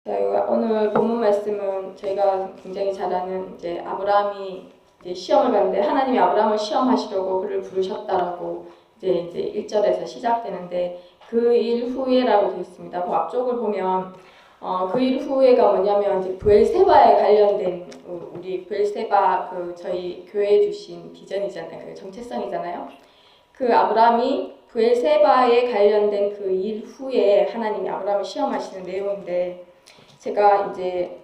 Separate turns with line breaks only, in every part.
저희가 오늘 본문 말씀은 저희가 굉장히 잘 아는 이제 아브라함이 이제 시험을 봤는데 하나님이 아브라함을 시험하시려고 그를 부르셨다라고 이제 1절에서 시작되는데 그 일 후에라고 되어 있습니다. 그 앞쪽을 보면 그 일 후에가 뭐냐면 이제 브엘세바에 관련된 우리 브엘세바 그 저희 교회에 주신 비전이잖아요. 그 정체성이잖아요. 그 아브라함이 브엘세바에 관련된 그 일 후에 하나님이 아브라함을 시험하시는 내용인데 제가 이제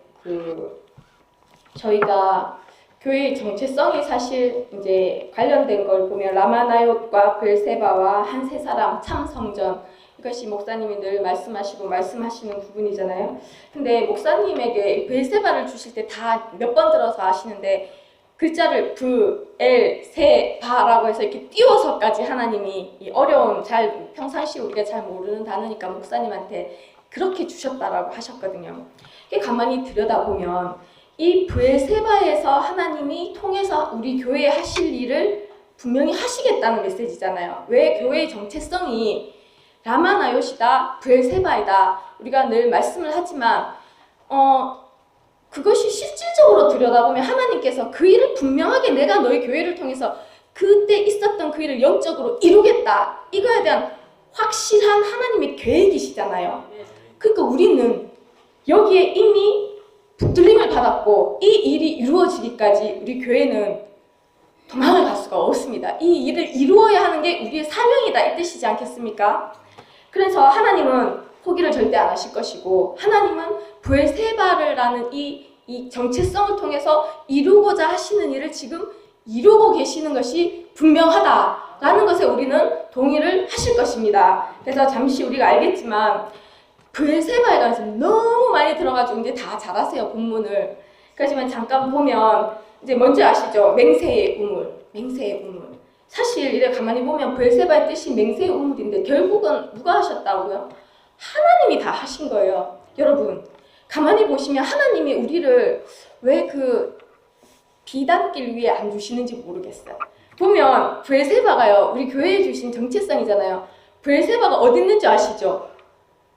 저희가 교회의 정체성이 사실 이제 관련된 걸 보면 라마나옅과 브엘세바와 한 세 사람 참성전 이것이 목사님이 늘 말씀하시는 부분이잖아요. 근데 목사님에게 브엘세바를 주실 때 다 몇 번 들어서 아시는데 글자를 브엘세바라고 해서 이렇게 띄워서까지 하나님이 이 어려운 평상시 우리가 잘 모르는 단어니까 목사님한테 그렇게 주셨다라고 하셨거든요. 가만히 들여다보면 이 브엘세바에서 하나님이 통해서 우리 교회에 하실 일을 분명히 하시겠다는 메시지잖아요. 왜 교회의 정체성이 라마나옅이다, 브엘세바이다. 우리가 늘 말씀을 하지만 그것이 실질적으로 들여다보면 하나님께서 그 일을 분명하게 내가 너희 교회를 통해서 그때 있었던 그 일을 영적으로 이루겠다. 이거에 대한 확실한 하나님의 계획이시잖아요. 그러니까 우리는 여기에 이미 붙들림을 받았고 이 일이 이루어지기까지 우리 교회는 도망을 갈 수가 없습니다. 이 일을 이루어야 하는 게 우리의 사명이다 이 뜻이지 않겠습니까? 그래서 하나님은 포기를 절대 안 하실 것이고 하나님은 브엘세바라는 이 정체성을 통해서 이루고자 하시는 일을 지금 이루고 계시는 것이 분명하다라는 것에 우리는 동의를 하실 것입니다. 그래서 잠시 우리가 알겠지만 브엘세바에 관해서 너무 많이 들어가지고 이제 다 잘 아세요 본문을. 그렇지만 잠깐 보면 이제 뭔지 아시죠? 맹세의 우물. 사실 이래 가만히 보면 브엘세바의 뜻이 맹세의 우물인데 결국은 누가 하셨다고요? 하나님이 다 하신 거예요. 여러분 가만히 보시면 하나님이 우리를 왜 그 비단길 위에 안 주시는지 모르겠어요. 보면 브엘세바가요 우리 교회에 주신 정체성이잖아요. 브엘세바가 어디 있는지 아시죠?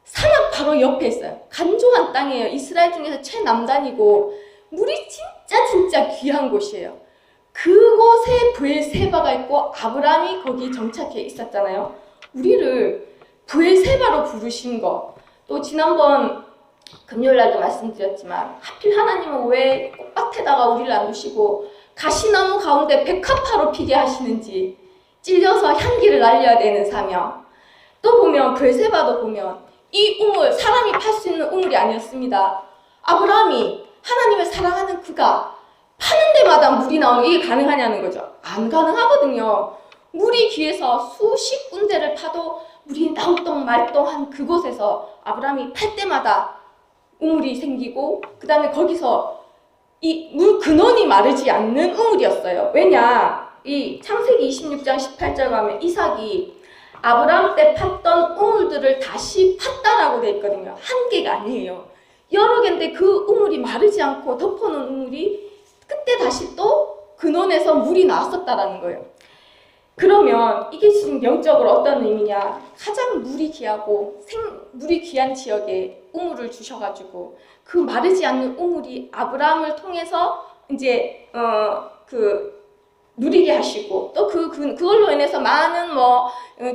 산악 바로 옆에 있어요. 간조한 땅이에요. 이스라엘 중에서 최남단이고 물이 진짜 귀한 곳이에요. 그곳에 브엘세바가 있고 아브라함이 거기 정착해 있었잖아요. 우리를 브엘세바로 부르신 거. 또 지난번 금요일날도 말씀드렸지만 하필 하나님은 왜 꽃밭에다가 우리를 안 두시고 가시나무 가운데 백합화로 피게 하시는지 찔려서 향기를 날려야 되는 사명. 또 보면 브엘세바도 보면 이 우물, 사람이 팔 수 있는 우물이 아니었습니다. 아브라함이 하나님을 사랑하는 그가 파는 데마다 물이 나오는 게 가능하냐는 거죠. 안 가능하거든요. 물이 귀해서 수십 군데를 파도 물이 낭똥말똥한 그곳에서 아브라함이 팔 때마다 우물이 생기고 그 다음에 거기서 이 물 근원이 마르지 않는 우물이었어요. 왜냐? 이 창세기 26장 18절 가면 이삭이 아브라함 때 팠던 우물들을 다시 팠다라고 되어 있거든요. 한 개가 아니에요. 여러 개인데 그 우물이 마르지 않고 덮어놓은 우물이 그때 다시 또 근원에서 물이 나왔었다라는 거예요. 그러면 이게 지금 영적으로 어떤 의미냐? 가장 물이 귀하고 물이 귀한 지역에 우물을 주셔가지고 그 마르지 않는 우물이 아브라함을 통해서 이제 누리게 하시고 또 그걸로 인해서 많은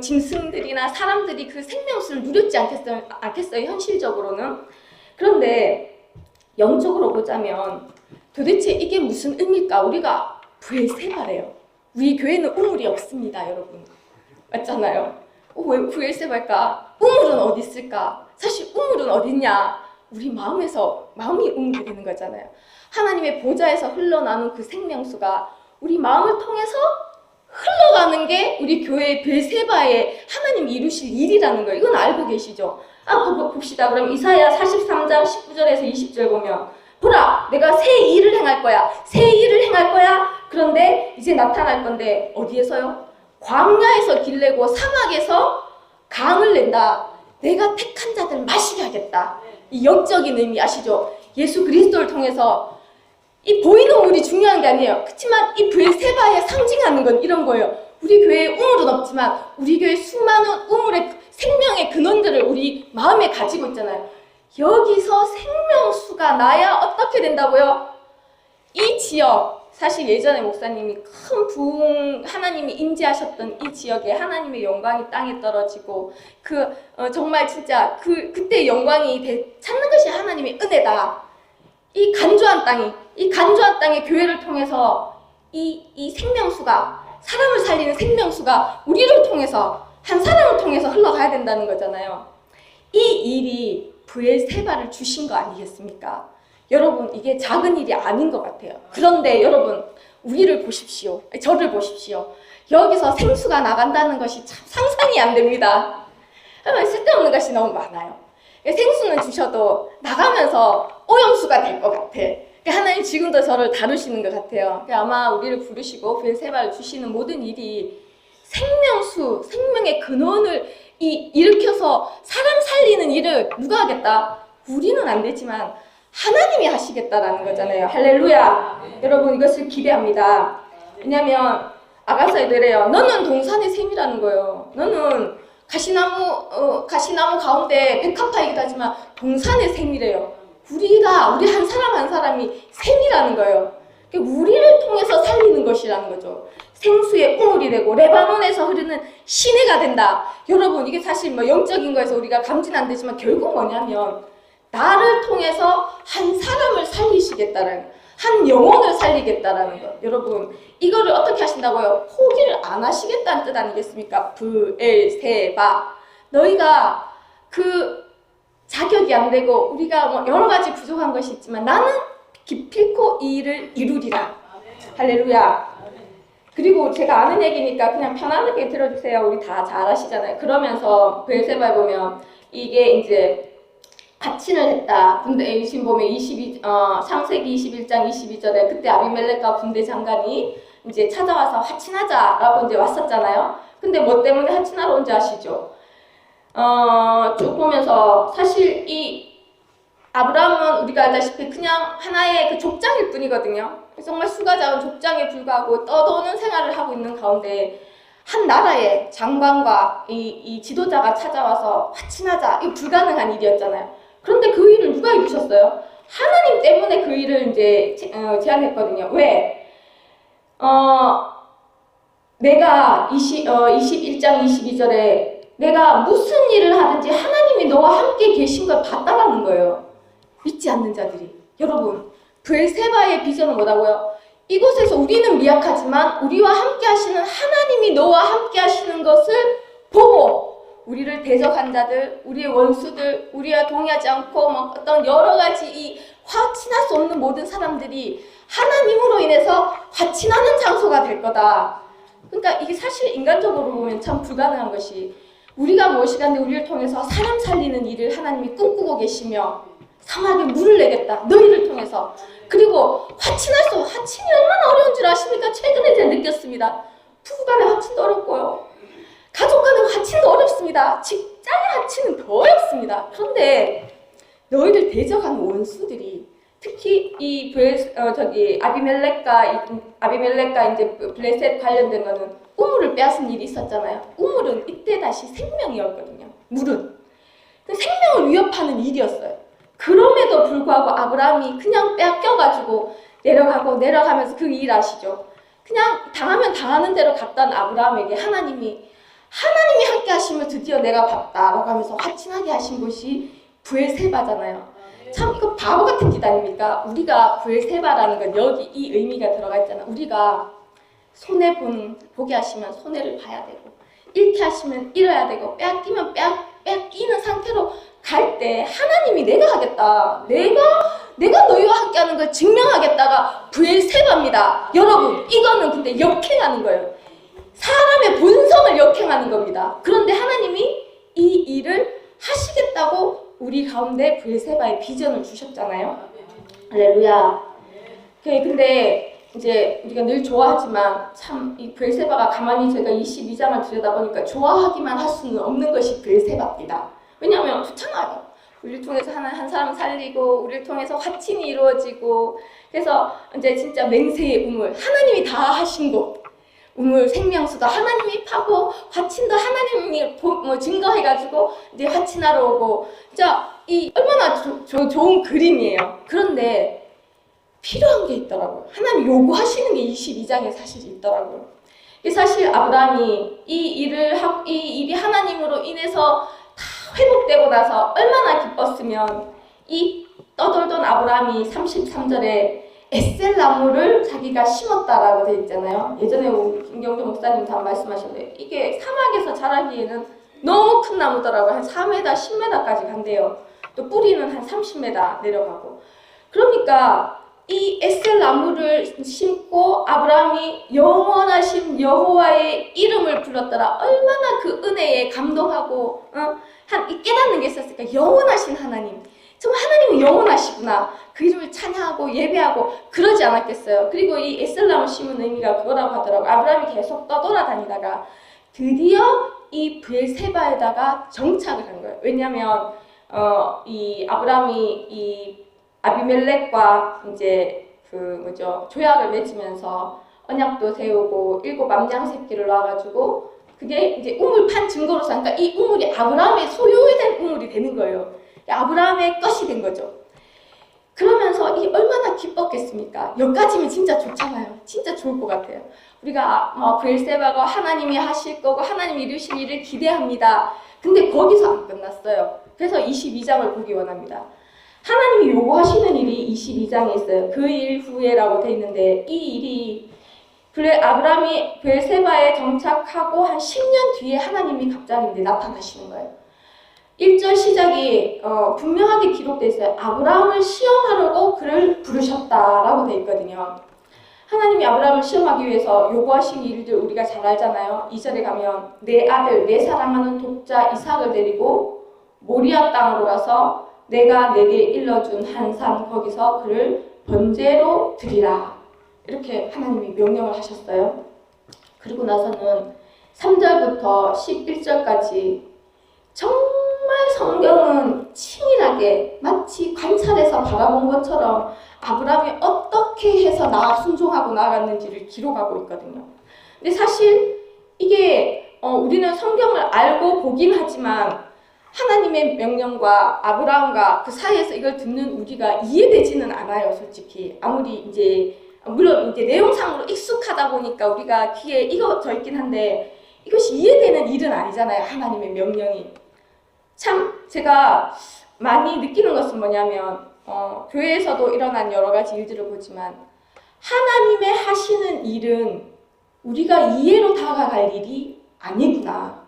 짐승들이나 사람들이 그 생명수를 누렸지 않겠어요? 현실적으로는. 그런데 영적으로 보자면 도대체 이게 무슨 의미일까? 우리가 브엘세바래요. 우리 교회는 우물이 없습니다, 여러분. 맞잖아요. 왜 브엘세바일까? 우물은 어디 있을까? 사실 우물은 어딨냐? 우리 마음이 우물이 되는 거잖아요. 하나님의 보좌에서 흘러나오는 그 생명수가 우리 마음을 통해서 흘러가는 게 우리 교회의 브엘세바에 하나님이 이루실 일이라는 거예요. 이건 알고 계시죠? 봅시다. 그럼 이사야 43장 19절에서 20절 보면 보라, 내가 새 일을 행할 거야. 그런데 이제 나타날 건데 어디에서요? 광야에서 길 내고 사막에서 강을 낸다. 내가 택한 자들 마시게 하겠다. 이 영적인 의미 아시죠? 예수 그리스도를 통해서 이 보이는 물이 중요한 게 아니에요. 그렇지만 이 브엘세바에 상징하는 건 이런 거예요. 우리 교회에 우물은 없지만 우리 교회 수많은 우물의 생명의 근원들을 우리 마음에 가지고 있잖아요. 여기서 생명수가 나야 어떻게 된다고요? 이 지역, 사실 예전에 목사님이 큰 부흥, 하나님이 임재하셨던 이 지역에 하나님의 영광이 땅에 떨어지고 정말 진짜 그때 영광이 찾는 것이 하나님의 은혜다. 이 간조한 땅에 교회를 통해서 이 생명수가, 사람을 살리는 생명수가 우리를 통해서, 한 사람을 통해서 흘러가야 된다는 거잖아요. 이 일이 브엘세바를 주신 거 아니겠습니까? 여러분, 이게 작은 일이 아닌 것 같아요. 그런데 여러분, 우리를 보십시오. 저를 보십시오. 여기서 생수가 나간다는 것이 참 상상이 안 됩니다. 쓸데없는 것이 너무 많아요. 생수는 주셔도 나가면서 오염수가 될 것 같아. 하나님 지금도 저를 다루시는 것 같아요. 아마 우리를 부르시고 브엘세바를 주시는 모든 일이 생명수, 생명의 근원을 일으켜서 사람 살리는 일을 누가 하겠다? 우리는 안 되지만 하나님이 하시겠다라는 거잖아요. 할렐루야. 여러분, 이것을 기대합니다. 왜냐하면 아가서에 이래요. 너는 동산의 샘이라는 거예요. 너는 가시나무 가운데 백합화이기도 하지만 동산의 샘이래요. 우리 한 사람 한 사람이 샘이라는 거예요. 우리를 통해서 살리는 것이라는 거죠. 생수의 우물이 되고 레바논에서 흐르는 시내가 된다. 여러분, 이게 사실 영적인 거에서 우리가 감지는 안 되지만 결국 뭐냐면 나를 통해서 한 사람을 살리시겠다는, 한 영혼을 살리겠다라는 것. 여러분, 이거를 어떻게 하신다고요? 포기를 안 하시겠다는 뜻 아니겠습니까? 브엘세바. 너희가 자격이 안 되고 우리가 여러 가지 부족한 것이 있지만 나는 기필코 이 일을 이루리라. 할렐루야. 그리고 제가 아는 얘기니까 그냥 편안하게 들어주세요. 우리 다 잘 아시잖아요. 그러면서 브엘세바에 보면 이게 이제 가친을 했다. 지금 보면 창세기 21장 22절에 그때 아비멜렉과 군대 장관이 이제 찾아와서 화친하자라고 이제 왔었잖아요. 근데 뭐 때문에 화친하러 온지 아시죠? 쭉 보면서 사실 이 아브라함은 우리가 알다시피 그냥 하나의 족장일 뿐이거든요. 정말 수가 작은 족장에 불과하고 떠도는 생활을 하고 있는 가운데 한 나라의 장관과 이 지도자가 찾아와서 화친하자. 이거 불가능한 일이었잖아요. 그런데 그 일을 누가 이루셨어요? 하나님 때문에 그 일을 이제 제안했거든요. 왜? 내가 21장 22절에 내가 무슨 일을 하든지 하나님이 너와 함께 계신 걸 봤다라는 거예요. 믿지 않는 자들이. 여러분, 브엘세바의 비전은 뭐라고요? 이곳에서 우리는 미약하지만 우리와 함께 하시는 하나님이 너와 함께 하시는 것을 보고 우리를 대적한 자들, 우리의 원수들, 우리와 동의하지 않고 어떤 여러 가지 화친할 수 없는 모든 사람들이 하나님으로 인해서 화친하는 장소가 될 거다. 그러니까 이게 사실 인간적으로 보면 참 불가능한 것이, 우리가 무엇이간데 우리를 통해서 사람 살리는 일을 하나님이 꿈꾸고 계시며 상하게 물을 내겠다. 너희를 통해서. 그리고 화친이 얼마나 어려운 줄 아십니까? 최근에 제가 느꼈습니다. 부부간의 화친도 어렵고요. 가족 간의 화친도 어렵습니다. 직장의 화친은 더 어렵습니다. 그런데 너희를 대적하는 원수들이, 특히 아비멜렉과 이제 블레셋 관련된 거는 우물을 빼앗은 일이 있었잖아요. 우물은 이때 다시 생명이었거든요. 물은. 생명을 위협하는 일이었어요. 그럼에도 불구하고 아브라함이 그냥 빼앗겨가지고 내려가면서 그 일 아시죠? 그냥 당하면 당하는 대로 갔던 아브라함에게 하나님이 함께 하시면 드디어 내가 봤다라고 하면서 화친하게 하신 것이 브엘세바잖아요. 참 이거 바보 같은 짓 아닙니까? 우리가 브엘세바라는 건 여기 이 의미가 들어가 있잖아. 우리가 보게 하시면 손해를 봐야 되고, 잃게 하시면 잃어야 되고, 빼앗기면 빼앗기는 상태로 갈 때 하나님이 내가 하겠다. 내가 너희와 함께 하는 걸 증명하겠다가 브엘세바입니다. 여러분, 이거는 근데 역행하는 거예요. 사람의 본성을 역행하는 겁니다. 그런데 하나님이 이 일을 하시겠다고 우리 가운데 브엘세바의 비전을 주셨잖아요. 할렐루야. 근데 이제 우리가 늘 좋아하지만 참 이 브엘세바가 가만히 제가 22장을 들여다보니까 좋아하기만 할 수는 없는 것이 브엘세바입니다. 왜냐하면 좋잖아요. 우리를 통해서 한 사람 살리고 우리를 통해서 화친이 이루어지고, 그래서 이제 진짜 맹세의 우물, 하나님이 다 하신 곳, 우물 생명수도 하나님이 파고 화친도 하나님이 증거해가지고 이제 화친하러 오고 자, 이 얼마나 좋은 그림이에요. 그런데 필요한 게 있더라고요. 하나님 요구하시는 게 22장에 사실 있더라고요. 사실 아브라함이 이 일이 하나님으로 인해서 다 회복되고 나서 얼마나 기뻤으면 이 떠돌던 아브라함이 33절에 에셀 나무를 자기가 심었다라고 되어 있잖아요. 예전에 김경주 목사님도 한 말씀하셨는데 이게 사막에서 자라기에는 너무 큰 나무더라고요. 한 4m, 10m까지 간대요. 또 뿌리는 한 30m 내려가고. 그러니까 이 에셀 나무를 심고 아브라함이 영원하신 여호와의 이름을 불렀더라. 얼마나 그 은혜에 감동하고 깨닫는 게 있었을까. 영원하신 하나님. 정말 하나님은 영원하시구나. 그 이름을 찬양하고 예배하고 그러지 않았겠어요. 그리고 이 에셀나무 심은 의미가 그거라고 하더라고요. 아브라함이 계속 떠돌아다니다가 드디어 이 브엘세바에다가 정착을 한 거예요. 왜냐하면 이 아브라함이 이 아비멜렉과 이제 조약을 맺으면서 언약도 세우고 7 암양 새끼를 낳아가지고 그게 이제 우물 판 증거로서 그러니까 이 우물이 아브라함의 소유된 우물이 되는 거예요. 아브라함의 것이 된 거죠. 그러면서 이 얼마나 기뻤겠습니까? 여기까지면 진짜 좋잖아요. 진짜 좋을 것 같아요. 우리가 브엘세바가 하나님이 하실 거고 하나님이 이루실 일을 기대합니다. 근데 거기서 안 끝났어요. 그래서 22장을 보기 원합니다. 하나님이 요구하시는 일이 22장에 있어요. 그 일 후에라고 돼 있는데 이 일이 아브라함이 브엘세바에 정착하고 한 10년 뒤에 하나님이 갑자기 나타나시는 거예요. 1절 시작이 분명하게 기록되어 있어요. 아브라함을 시험하려고 그를 부르셨다라고 되어 있거든요. 하나님이 아브라함을 시험하기 위해서 요구하신 일들 우리가 잘 알잖아요. 2절에 가면 내 아들, 내 사랑하는 독자 이삭을 데리고 모리아 땅으로 가서 내가 내게 일러준 한 산 거기서 그를 번제로 드리라. 이렇게 하나님이 명령을 하셨어요. 그리고 나서는 3절부터 11절까지 정말 성경은 치밀하게 마치 관찰해서 바라본 것처럼 아브라함이 어떻게 해서 순종하고 나아갔는지를 기록하고 있거든요. 근데 사실 이게 우리는 성경을 알고 보긴 하지만 하나님의 명령과 아브라함과 그 사이에서 이걸 듣는 우리가 이해되지는 않아요, 솔직히. 아무리 물론 내용상으로 익숙하다 보니까 우리가 귀에 익어져 있긴 한데 이것이 이해되는 일은 아니잖아요, 하나님의 명령이. 참 제가 많이 느끼는 것은 뭐냐면 교회에서도 일어난 여러 가지 일들을 보지만 하나님의 하시는 일은 우리가 이해로 다가갈 일이 아니구나.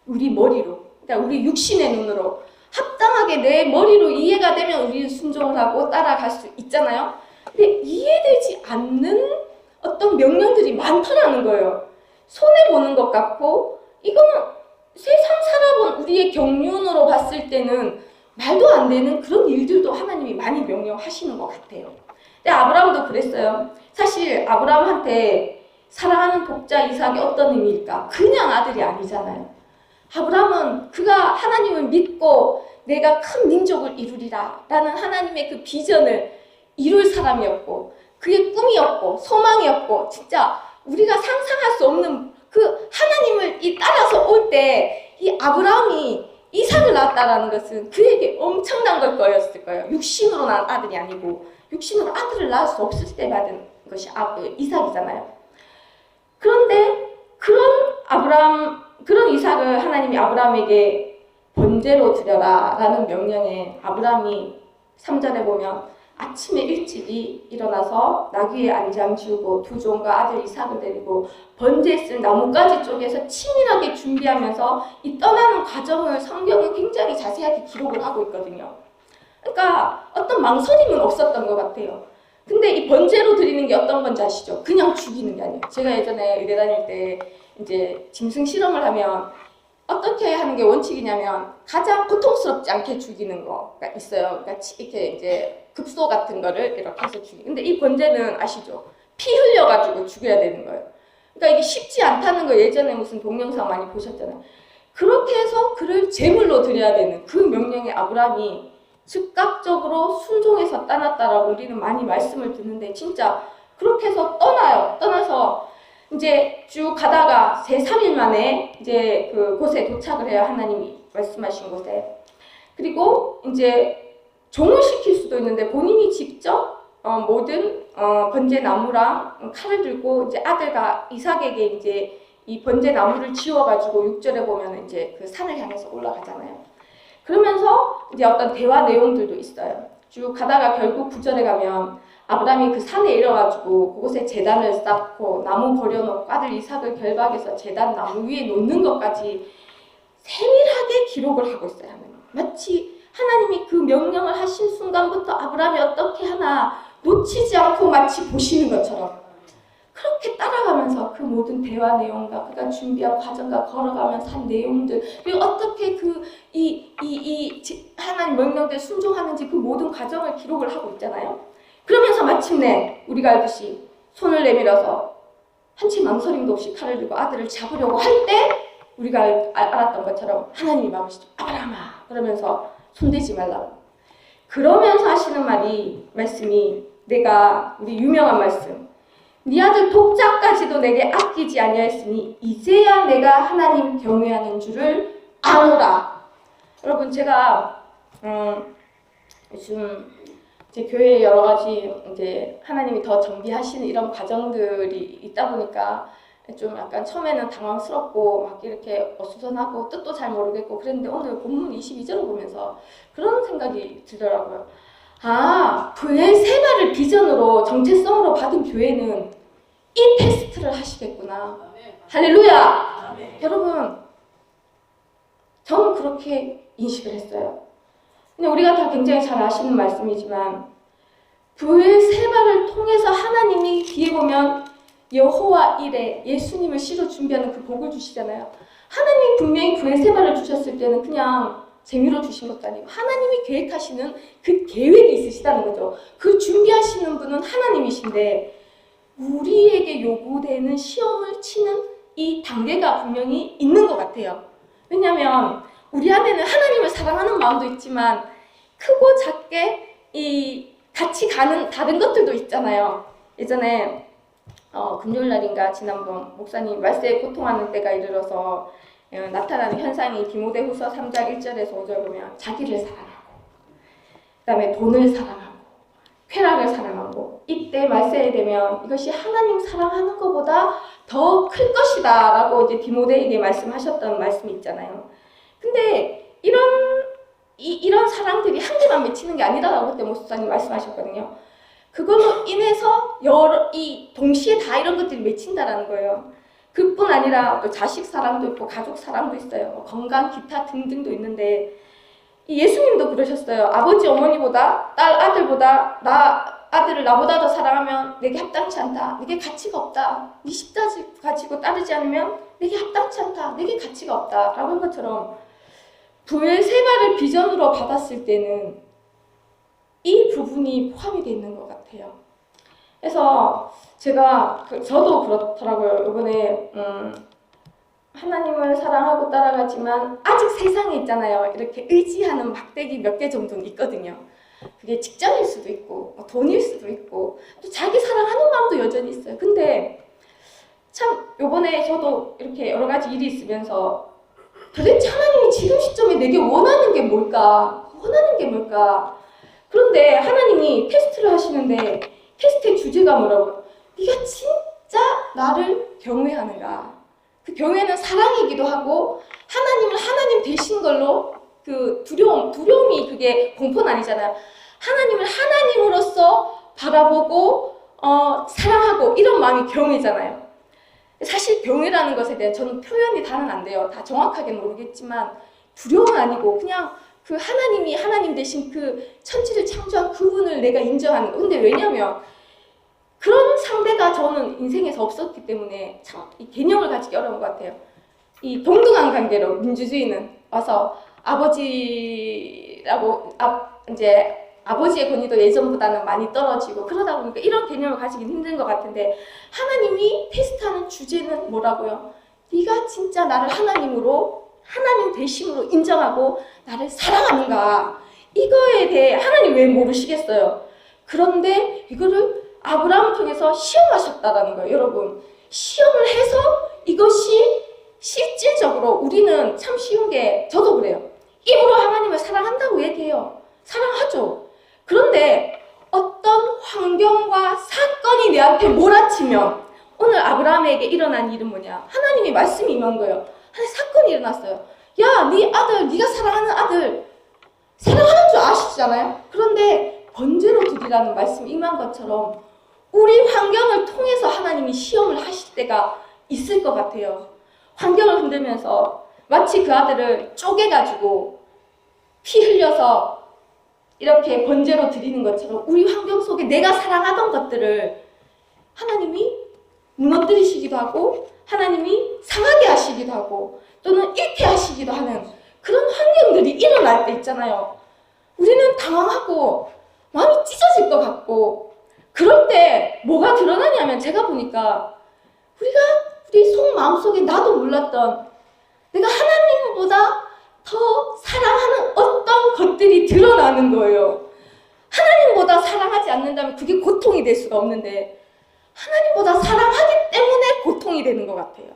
우리 머리로, 그러니까 우리 육신의 눈으로 합당하게 내 머리로 이해가 되면 우리는 순종을 하고 따라갈 수 있잖아요. 근데 이해되지 않는 어떤 명령들이 많더라는 거예요. 손해보는 것 같고 이거는 세상 살아본 우리의 경륜으로 봤을 때는 말도 안 되는 그런 일들도 하나님이 많이 명령하시는 것 같아요. 근데 아브라함도 그랬어요. 사실 아브라함한테 사랑하는 독자 이삭이 어떤 의미일까? 그냥 아들이 아니잖아요. 아브라함은 그가 하나님을 믿고 내가 큰 민족을 이루리라 라는 하나님의 그 비전을 이룰 사람이었고 그의 꿈이었고 소망이었고 진짜 우리가 상상할 수 없는 그 하나님을 따라서 올 때 이 아브라함이 이삭을 낳았다라는 것은 그에게 엄청난 걸 거였을 거예요. 육신으로 낳은 아들이 아니고 육신으로 아들을 낳을 수 없을 때 받은 것이 이삭이잖아요. 그런데 그런 이삭을 하나님이 아브라함에게 번제로 드려라 라는 명령에 아브라함이 3절에 보면 아침에 일찍이 일어나서 나귀의 안장 지우고 두 종과 아들 이삭을 데리고 번제에 쓸 나뭇가지 쪽에서 치밀하게 준비하면서 이 떠나는 과정을 성경은 굉장히 자세하게 기록을 하고 있거든요. 그러니까 어떤 망설임은 없었던 것 같아요. 근데 이 번제로 드리는 게 어떤 건지 아시죠? 그냥 죽이는 게 아니에요. 제가 예전에 의대 다닐 때 이제 짐승 실험을 하면 어떻게 하는 게 원칙이냐면 가장 고통스럽지 않게 죽이는 거가 있어요. 그러니까 이렇게 이제 급소 같은 거를 이렇게 해서 죽이. 근데 이 번제는 아시죠? 피 흘려가지고 죽여야 되는 거예요. 그러니까 이게 쉽지 않다는 거 예전에 무슨 동영상 많이 보셨잖아요. 그렇게 해서 그를 제물로 드려야 되는 그 명령에 아브라함이 즉각적으로 순종해서 떠났다라고 우리는 많이 말씀을 듣는데 진짜 그렇게 해서 떠나요. 떠나서 이제 쭉 가다가 세 3일 만에 이제 그 곳에 도착을 해요. 하나님이 말씀하신 곳에. 그리고 이제 종을 시킬 수도 있는데 본인이 직접 모든 번제 나무랑 칼을 들고 이제 아들과 이삭에게 이제 이 번제 나무를 지워가지고 6절에 보면 이제 그 산을 향해서 올라가잖아요. 그러면서 이제 어떤 대화 내용들도 있어요. 쭉 가다가 결국 9절에 가면 아브라함이 그 산에 이뤄가지고 그곳에 제단을 쌓고 나무 버려놓고 아들 이삭을 결박해서 제단 나무 위에 놓는 것까지 세밀하게 기록을 하고 있어요. 하나님. 마치 하나님이 그 명령을 하신 순간부터 아브라함이 어떻게 하나 놓치지 않고 마치 보시는 것처럼 그렇게 따라가면서 그 모든 대화 내용과 그가 준비한 과정과 걸어가면서 한 내용들 그리고 어떻게 하나님 명령대로 순종하는지 그 모든 과정을 기록을 하고 있잖아요. 그러면서 마침내 우리가 알듯이 손을 내밀어서 한치 망설임도 없이 칼을 들고 아들을 잡으려고 할 때 우리가 알았던 것처럼 하나님이 막으시죠. 아브라함아 그러면서 손대지 말라고. 그러면서 하시는 말씀이 우리 유명한 말씀 네 아들 독자까지도 내게 아끼지 아니하였으니 이제야 내가 하나님 경외하는 줄을 아노라. 여러분 제가 요즘 이제 교회에 여러 가지 이제 하나님이 더 정비하시는 이런 과정들이 있다 보니까 좀 약간 처음에는 당황스럽고 막 이렇게 어수선하고 뜻도 잘 모르겠고 그랬는데 오늘 본문 22절을 보면서 그런 생각이 들더라고요. 그의 세발을 비전으로 정체성으로 받은 교회는 이 테스트를 하시겠구나. 할렐루야. 여러분 저는 그렇게 인식을 했어요. 근데 우리가 다 굉장히 잘 아시는 말씀이지만 그의 세발을 통해서 하나님이 뒤에 보면 여호와 이레 예수님을 씨로 준비하는 그 복을 주시잖아요. 하나님이 분명히 그의 세발을 주셨을 때는 그냥 재미로 주신 것도 아니고 하나님이 계획하시는 그 계획이 있으시다는 거죠. 그 준비하시는 분은 하나님이신데 우리에게 요구되는 시험을 치는 이 단계가 분명히 있는 것 같아요. 왜냐하면 우리 안에는 하나님을 사랑하는 마음도 있지만 크고 작게 같이 가는 다른 것들도 있잖아요. 예전에 금요일 날인가 지난번 목사님 말세에 고통하는 때가 이르러서 나타나는 현상이 디모데후서 3장 1절에서 5절 보면 자기를 사랑하고 그 다음에 돈을 사랑하고 쾌락을 사랑하고 이때 말세에 되면 이것이 하나님 사랑하는 것보다 더 클 것이다 라고 이제 디모데에게 말씀하셨던 말씀이 있잖아요. 근데 이런 사랑들이 한 개만 맺히는 게 아니다라고 그때 목사님 말씀하셨거든요. 그걸로 인해서 동시에 다 이런 것들이 맺힌다라는 거예요. 그뿐 아니라 또 자식 사랑도 있고 가족 사랑도 있어요. 건강 기타 등등도 있는데 예수님도 그러셨어요. 아버지 어머니보다 딸 아들보다 아들을 나보다 더 사랑하면 내게 합당치 않다. 내게 가치가 없다. 네 십자가 가지고 따르지 않으면 내게 합당치 않다. 내게 가치가 없다. 라고 한 것처럼 부의 세발을 비전으로 받았을 때는 이 부분이 포함이 되어 있는 것 같아요. 그래서 저도 그렇더라고요. 이번에 하나님을 사랑하고 따라가지만 아직 세상에 있잖아요. 이렇게 의지하는 막대기 몇 개 정도는 있거든요. 그게 직장일 수도 있고 돈일 수도 있고 또 자기 사랑하는 마음도 여전히 있어요. 근데 참 이번에 저도 이렇게 여러 가지 일이 있으면서 도대체 하나님이 지금 시점에 내게 원하는 게 뭘까? 그런데 하나님이 테스트를 하시는데 테스트의 주제가 뭐라고요? 네가 진짜 나를 경외하는가? 그 경외는 사랑이기도 하고 하나님을 하나님 되신 걸로 그 두려움이 그게 공포는 아니잖아요. 하나님을 하나님으로서 바라보고 사랑하고 이런 마음이 경외잖아요. 사실 경외라는 것에 대한 저는 표현이 다는 안 돼요. 다 정확하게는 모르겠지만 두려움은 아니고 그냥 그 하나님이 하나님 대신 그 천지를 창조한 그분을 내가 인정하는 거. 근데 왜냐면 그런 상대가 저는 인생에서 없었기 때문에 참 이 개념을 가지기 어려운 것 같아요. 이 동등한 관계로 민주주의는 와서 아버지라고 이제 아버지의 권위도 예전보다는 많이 떨어지고 그러다 보니까 이런 개념을 가지기는 힘든 것 같은데 하나님이 테스트하는 주제는 뭐라고요? 네가 진짜 나를 하나님으로 하나님 되심으로 인정하고 나를 사랑하는가? 이거에 대해 하나님 왜 모르시겠어요? 그런데 이거를 아브라함을 통해서 시험하셨다라는 거예요. 여러분 시험을 해서 이것이 실질적으로 우리는 참 쉬운 게 저도 그래요. 입으로 하나님을 사랑한다고 얘기해요. 사랑하죠. 그런데 어떤 환경과 사건이 내한테 몰아치면 오늘 아브라함에게 일어난 일은 뭐냐? 하나님이 말씀이 임한 거예요. 한 사건이 일어났어요. 야, 네 아들, 네가 사랑하는 아들 사랑하는 줄 아시잖아요? 그런데 번제로 드리라는 말씀이 임한 것처럼 우리 환경을 통해서 하나님이 시험을 하실 때가 있을 것 같아요. 환경을 흔들면서 마치 그 아들을 쪼개가지고 피 흘려서 이렇게 번제로 드리는 것처럼 우리 환경 속에 내가 사랑하던 것들을 하나님이 무너뜨리시기도 하고 하나님이 상하게 하시기도 하고 또는 잃게 하시기도 하는 그런 환경들이 일어날 때 있잖아요. 우리는 당황하고 마음이 찢어질 것 같고 그럴 때 뭐가 드러나냐면 제가 보니까 우리 속 마음속에 나도 몰랐던 내가 하나님보다 더 사랑하는 어떤 것들이 드러나는 거예요. 하나님보다 사랑하지 않는다면 그게 고통이 될 수가 없는데 하나님보다 사랑하기 때문에 고통이 되는 것 같아요.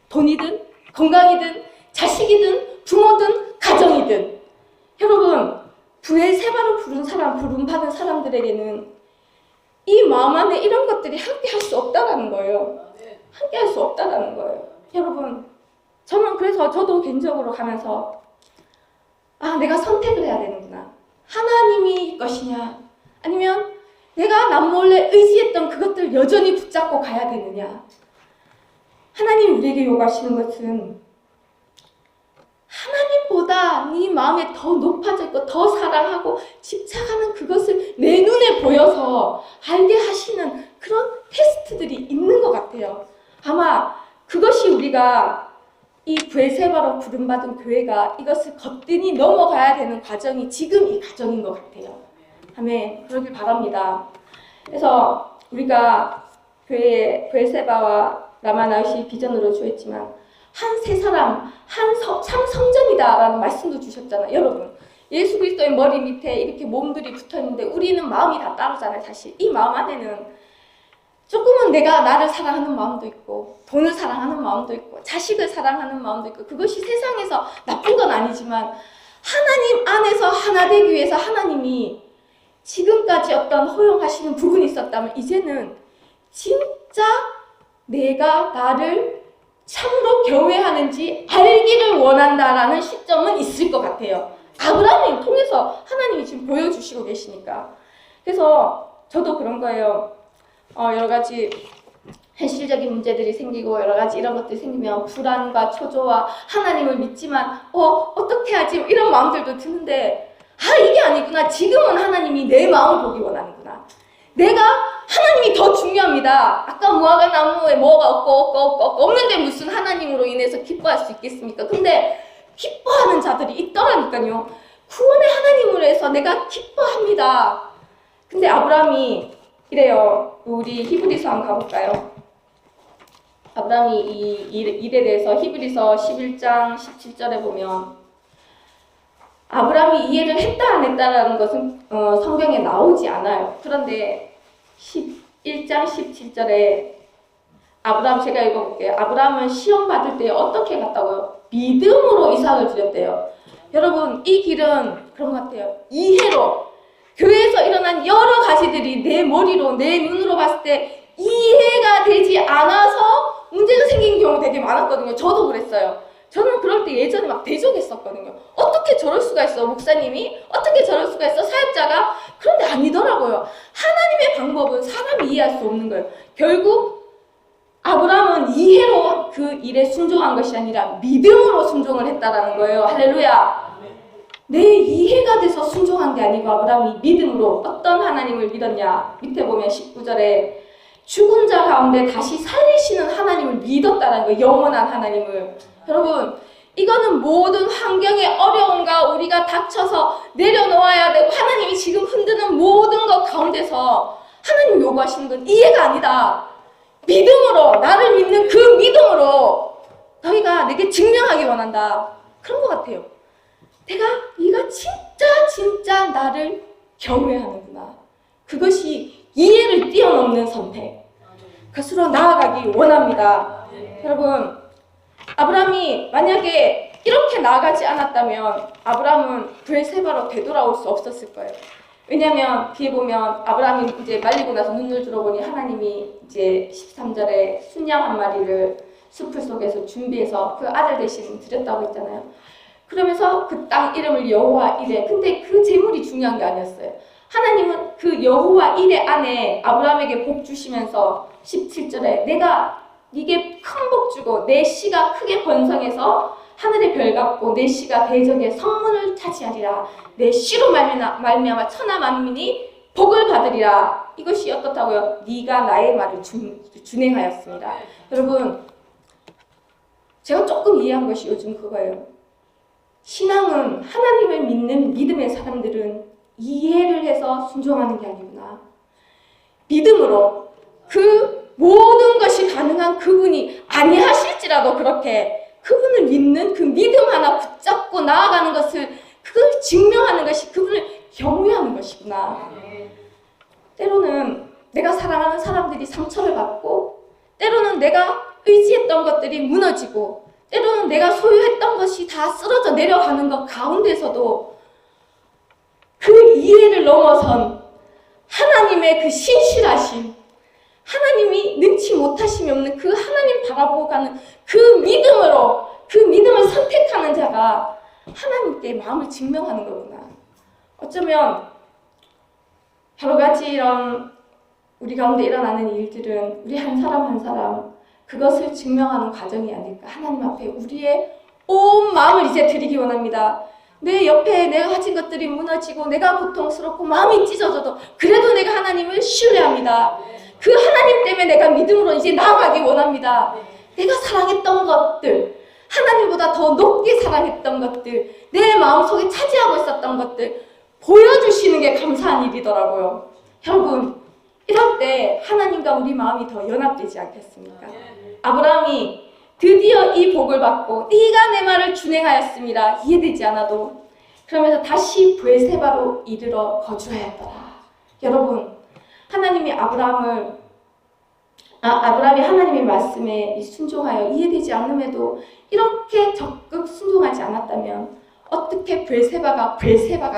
돈이든 건강이든 자식이든 부모든 가정이든 여러분 브엘세바로 부름받은 사람들에게는 이 마음 안에 이런 것들이 함께 할 수 없다라는 거예요. 함께 할 수 없다라는 거예요. 여러분 저는 그래서 저도 개인적으로 가면서 내가 선택을 해야 되는구나. 하나님이 것이냐 아니면 내가 남몰래 의지했던 그것들 여전히 붙잡고 가야 되느냐. 하나님이 우리에게 요구하시는 것은 하나님보다 네 마음에 더 높아져 있고 더 사랑하고 집착하는 그것을 내 눈에 보여서 알게 하시는 그런 테스트들이 있는 것 같아요. 아마 그것이 우리가 이 브엘세바로 부름받은 교회가 이것을 거뜬히 넘어가야 되는 과정이 지금 이 과정인 것 같아요. 아멘. 그러길 바랍니다. 그래서 우리가 교회에 브엘세바와 라마나웃이 비전으로 주었지만 한 세 사람, 참 성전이다라는 말씀도 주셨잖아요. 여러분 예수 그리스도의 머리 밑에 이렇게 몸들이 붙어있는데 우리는 마음이 다 따로잖아요. 사실 이 마음 안에는 조금은 내가 나를 사랑하는 마음도 있고 돈을 사랑하는 마음도 있고 자식을 사랑하는 마음도 있고 그것이 세상에서 나쁜 건 아니지만 하나님 안에서 하나 되기 위해서 하나님이 지금까지 어떤 허용하시는 부분이 있었다면 이제는 진짜 내가 나를 참으로 경외하는지 알기를 원한다라는 시점은 있을 것 같아요. 아브라함을 통해서 하나님이 지금 보여주시고 계시니까. 그래서 저도 그런 거예요. 여러 가지 현실적인 문제들이 생기고 여러 가지 이런 것들이 생기면 불안과 초조와 하나님을 믿지만 어떻게 하지? 이런 마음들도 드는데 이게 아니구나. 지금은 하나님이 내 마음을 보기 원하는구나. 내가 하나님이 더 중요합니다. 아까 무화과 나무에 뭐가 없고 없는데 무슨 하나님으로 인해서 기뻐할 수 있겠습니까? 근데 기뻐하는 자들이 있더라니까요. 구원의 하나님으로 해서 내가 기뻐합니다. 근데 아브라함이 이래요. 우리 히브리서 한번 가볼까요? 아브라함이 이 일에 대해서 히브리서 11장 17절에 보면 아브라함이 이해를 했다 안 했다라는 것은 성경에 나오지 않아요. 그런데 11장 17절에 아브라함 제가 읽어볼게요. 아브라함은 시험 받을 때 어떻게 갔다고요? 믿음으로 이삭을 드렸대요. 여러분 이 길은 그런 것 같아요. 이해로 교회에서 일어난 여러 가지들이 내 머리로 내 눈으로 봤을 때 이해가 되지 않아서 문제가 생긴 경우 되게 많았거든요. 저도 그랬어요. 저는 그럴 때 예전에 막 대적했었거든요. 어떻게 저럴 수가 있어? 목사님이? 어떻게 저럴 수가 있어? 사역자가? 그런데 아니더라고요. 하나님의 방법은 사람이 이해할 수 없는 거예요. 결국 아브라함은 이해로 그 일에 순종한 것이 아니라 믿음으로 순종을 했다라는 거예요. 할렐루야. 내 이해가 돼서 순종한 게 아니고 아브라함이 믿음으로 어떤 하나님을 믿었냐. 밑에 보면 19절에 죽은 자 가운데 다시 살리시는 하나님을 믿었다는 거예요. 영원한 하나님을. 여러분 이거는 모든 환경의 어려움과 우리가 닥쳐서 내려놓아야 되고 하나님이 지금 흔드는 모든 것 가운데서 하나님 요구하시는 건 이해가 아니다. 믿음으로 나를 믿는 그 믿음으로 너희가 내게 증명하기 원한다. 그런 것 같아요. 네가 진짜 나를 경외하는구나. 그것이 이해를 뛰어넘는 선택. 것으로 나아가기 원합니다. 여러분, 아브라함이 만약에 이렇게 나아가지 않았다면 아브라함은 브엘세바로 되돌아올 수 없었을 거예요. 왜냐하면 뒤에 보면 아브라함이 이제 말리고 나서 눈을 들어보니 하나님이 이제 13절에 순양 한 마리를 숲을 속에서 준비해서 그 아들 대신 드렸다고 했잖아요. 그러면서 그 땅 이름을 여호와 이레. 근데 그 제물이 중요한 게 아니었어요. 하나님은 그 여호와 이레 안에 아브라함에게 복 주시면서 17절에 내가 네게 큰 복 주고 내 씨가 크게 번성해서 하늘의 별 같고 내 씨가 대적의 성문을 차지하리라. 내 씨로 말미암아 천하 만민이 복을 받으리라. 이것이 어떻다고요? 네가 나의 말을 준행하였습니다. 여러분, 제가 조금 이해한 것이 요즘 그거예요. 신앙은 하나님을 믿는 믿음의 사람들은 이해를 해서 순종하는 게 아니구나. 믿음으로 그 모든 것이 가능한 그분이 아니하실지라도 그렇게 그분을 믿는 그 믿음 하나 붙잡고 나아가는 것을 그걸 증명하는 것이 그분을 경외하는 것이구나. 때로는 내가 사랑하는 사람들이 상처를 받고 때로는 내가 의지했던 것들이 무너지고 때로는 내가 소유했던 것이 다 쓰러져 내려가는 것 가운데서도 그 이해를 넘어선 하나님의 그 신실하심, 하나님이 능치 못하심이 없는 그 하나님 바라보고 가는 그 믿음으로 그 믿음을 선택하는 자가 하나님께 마음을 증명하는 거구나. 어쩌면 여러 가지 이런 우리 가운데 일어나는 일들은 우리 한 사람 한 사람 그것을 증명하는 과정이 아닐까. 하나님 앞에 우리의 온 마음을 이제 드리기 원합니다. 내 옆에 내가 가진 것들이 무너지고 내가 고통스럽고 마음이 찢어져도 그래도 내가 하나님을 신뢰합니다. 그 하나님 때문에 내가 믿음으로 이제 나아가기 원합니다. 내가 사랑했던 것들, 하나님보다 더 높게 사랑했던 것들, 내 마음속에 차지하고 있었던 것들 보여주시는 게 감사한 일이더라고요. 여러분, 이럴 때 하나님과 우리 마음이 더 연합되지 않겠습니까? 아브라함이 드디어 이 복을 받고 네가 내 말을 준행하였습니다. 이해되지 않아도 그러면서 다시 브엘세바로 이르러 거주하였더라. 여러분, 하나님이 아브라함이 하나님의 말씀에 순종하여 이해되지 않음에도 이렇게 적극 순종하지 않았다면 어떻게 브엘세바가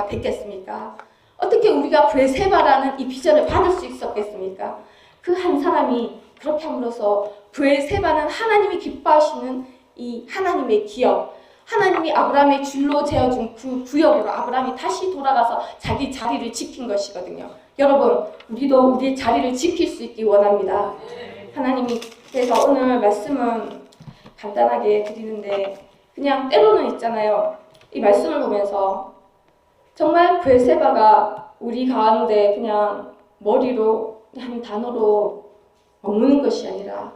됐겠습니까? 어떻게 우리가 브엘세바라는 이 비전을 받을 수 있었겠습니까? 그 한 사람이 그렇게 함으로써 브엘세바는 하나님이 기뻐하시는 이 하나님의 기업, 하나님이 아브라함의 줄로 재어준 그 구역으로 아브라함이 다시 돌아가서 자기 자리를 지킨 것이거든요. 여러분, 우리도 우리의 자리를 지킬 수 있기 원합니다. 하나님이 그래서 오늘 말씀은 간단하게 드리는데 그냥 때로는 있잖아요. 이 말씀을 보면서 정말 브엘세바가 우리 가운데 그냥 머리로 한 단어로 머무는 것이 아니라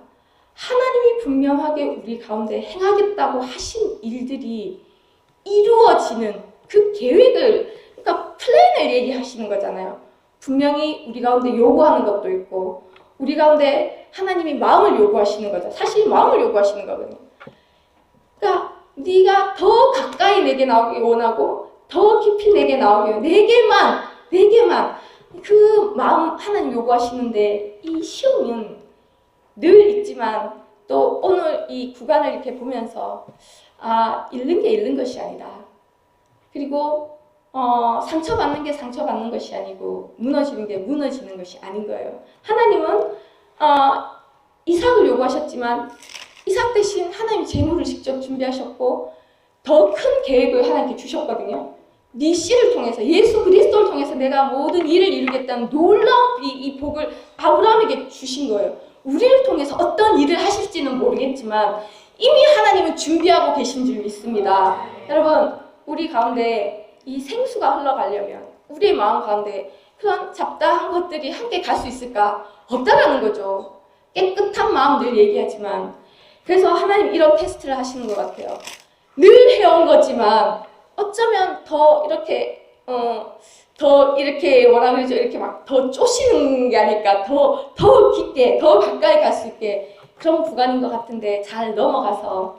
하나님이 분명하게 우리 가운데 행하겠다고 하신 일들이 이루어지는 그 계획을, 그러니까 플랜을 얘기하시는 거잖아요. 분명히 우리 가운데 요구하는 것도 있고 우리 가운데 하나님이 마음을 요구하시는 거죠. 사실 마음을 요구하시는 거거든요. 그러니까 네가 더 가까이 내게 나오기 원하고 더 깊이 내게 나오기 원해. 내게만 그 마음 하나님 요구하시는데 이 시험은 늘 있지만 또 오늘 이 구간을 이렇게 보면서 잃는 게 잃는 것이 아니다. 그리고 상처받는 게 상처받는 것이 아니고 무너지는 게 무너지는 것이 아닌 거예요. 하나님은 이삭을 요구하셨지만 이삭 대신 하나님 제물을 직접 준비하셨고 더 큰 계획을 하나님께 주셨거든요. 네 씨를 통해서 예수 그리스도를 통해서 내가 모든 일을 이루겠다는 놀라운 이 복을 아브라함에게 주신 거예요. 우리를 통해서 어떤 일을 하실지는 모르겠지만 이미 하나님은 준비하고 계신 줄 믿습니다. 여러분, 우리 가운데 이 생수가 흘러가려면 우리의 마음 가운데 그런 잡다한 것들이 함께 갈 수 있을까? 없다라는 거죠. 깨끗한 마음 늘 얘기하지만 그래서 하나님 이런 테스트를 하시는 것 같아요. 늘 해온 거지만 어쩌면 더 이렇게 더 이렇게 뭐라 그러죠? 이렇게 막 더 쪼시는 게 아닐까? 더 깊게, 더 가까이 갈 수 있게 그런 구간인 것 같은데 잘 넘어가서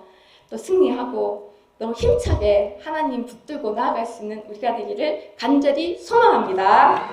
또 승리하고 너무 힘차게 하나님 붙들고 나아갈 수 있는 우리가 되기를 간절히 소망합니다.